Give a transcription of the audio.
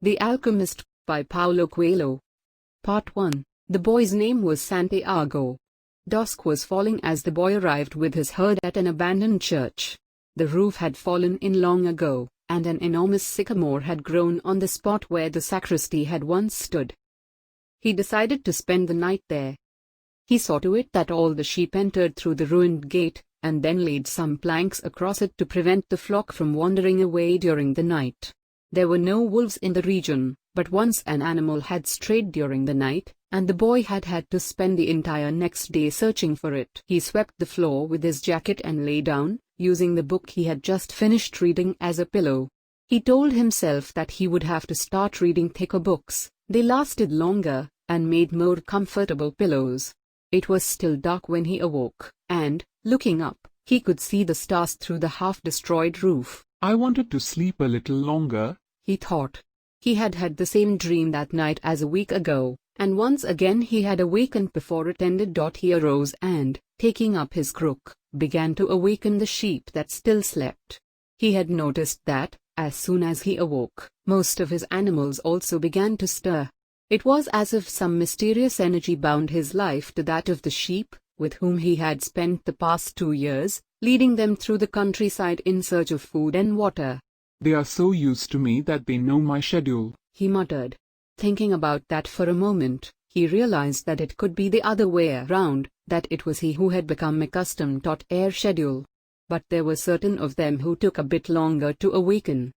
The Alchemist, by Paulo Coelho. Part 1. The boy's name was Santiago. Dusk was falling as the boy arrived with his herd at an abandoned church. The roof had fallen in long ago, and an enormous sycamore had grown on the spot where the sacristy had once stood. He decided to spend the night there. He saw to it that all the sheep entered through the ruined gate, and then laid some planks across it to prevent the flock from wandering away during the night. There were no wolves in the region, but once an animal had strayed during the night, and the boy had had to spend the entire next day searching for it. He swept the floor with his jacket and lay down, using the book he had just finished reading as a pillow. He told himself that he would have to start reading thicker books. They lasted longer, and made more comfortable pillows. It was still dark when he awoke, and, looking up, he could see the stars through the half-destroyed roof. I wanted to sleep a little longer, he thought. He had had the same dream that night as a week ago, and once again he had awakened before it ended. He arose and, taking up his crook, began to awaken the sheep that still slept. He had noticed that, as soon as he awoke, most of his animals also began to stir. It was as if some mysterious energy bound his life to that of the sheep, with whom he had spent the past 2 years, leading them through the countryside in search of food and water. They are so used to me that they know my schedule, he muttered. Thinking about that for a moment, he realized that it could be the other way around, that it was he who had become accustomed to their schedule. But there were certain of them who took a bit longer to awaken.